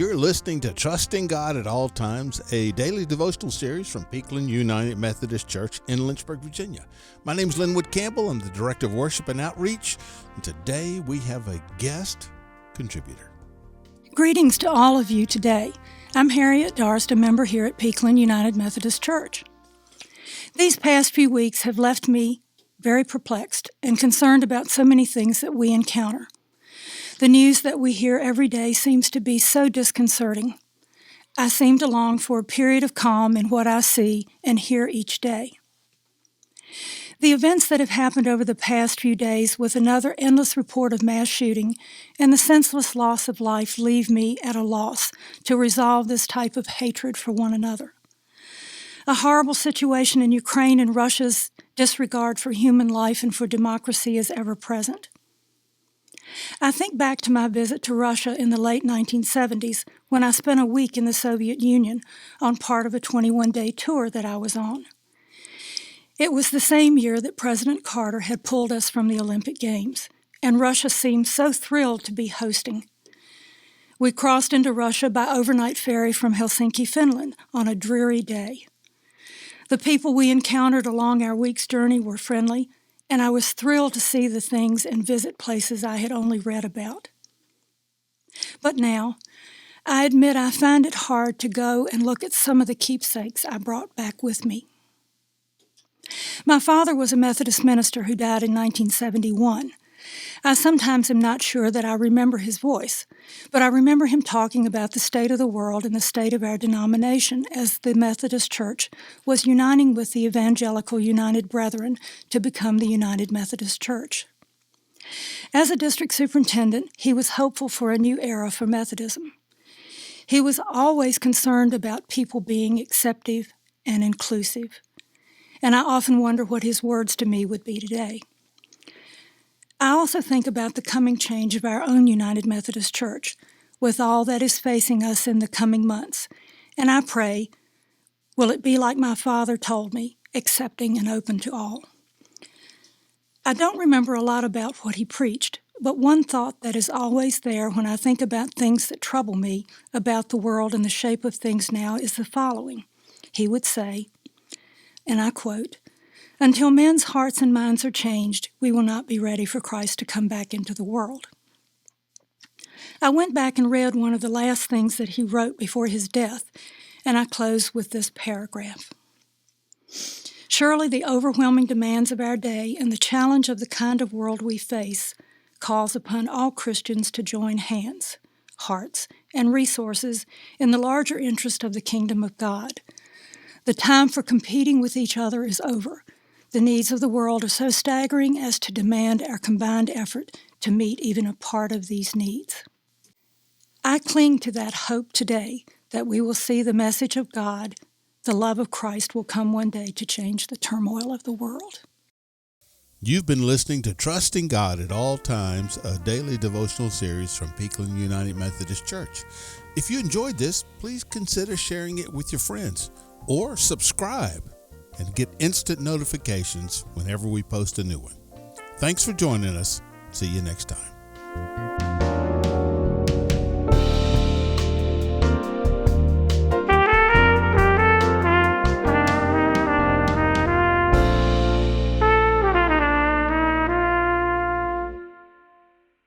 You're listening to Trusting God at All Times, a daily devotional series from Peakland United Methodist Church in Lynchburg, Virginia. My name is Linwood Campbell. I'm the Director of Worship and Outreach, and today we have a guest contributor. Greetings to all of you today. I'm Harriett Darst, a member here at Peakland United Methodist Church. These past few weeks have left me very perplexed and concerned about so many things that we encounter. The news that we hear every day seems to be so disconcerting. I seem to long for a period of calm in what I see and hear each day. The events that have happened over the past few days with another endless report of mass shooting and the senseless loss of life leave me at a loss to resolve this type of hatred for one another. A horrible situation in Ukraine and Russia's disregard for human life and for democracy is ever present. I think back to my visit to Russia in the late 1970s when I spent a week in the Soviet Union on part of a 21-day tour that I was on. It was the same year that President Carter had pulled us from the Olympic Games, and Russia seemed so thrilled to be hosting. We crossed into Russia by overnight ferry from Helsinki, Finland, on a dreary day. The people we encountered along our week's journey were friendly, and I was thrilled to see the things and visit places I had only read about. But now, I admit I find it hard to go and look at some of the keepsakes I brought back with me. My father was a Methodist minister who died in 1971. I sometimes am not sure that I remember his voice, but I remember him talking about the state of the world and the state of our denomination as the Methodist Church was uniting with the Evangelical United Brethren to become the United Methodist Church. As a district superintendent, he was hopeful for a new era for Methodism. He was always concerned about people being accepting and inclusive, and I often wonder what his words to me would be today. I also think about the coming change of our own United Methodist Church, with all that is facing us in the coming months, and I pray, will it be like my father told me, accepting and open to all? I don't remember a lot about what he preached, but one thought that is always there when I think about things that trouble me about the world and the shape of things now is the following. He would say, and I quote, "Until men's hearts and minds are changed, we will not be ready for Christ to come back into the world." I went back and read one of the last things that he wrote before his death, and I close with this paragraph. "Surely the overwhelming demands of our day and the challenge of the kind of world we face calls upon all Christians to join hands, hearts, and resources in the larger interest of the kingdom of God. The time for competing with each other is over. The needs of the world are so staggering as to demand our combined effort to meet even a part of these needs." I cling to that hope today that we will see the message of God, the love of Christ will come one day to change the turmoil of the world. You've been listening to Trusting God at All Times, a daily devotional series from Peakland United Methodist Church. If you enjoyed this, please consider sharing it with your friends or subscribe and get instant notifications whenever we post a new one. Thanks for joining us. See you next time.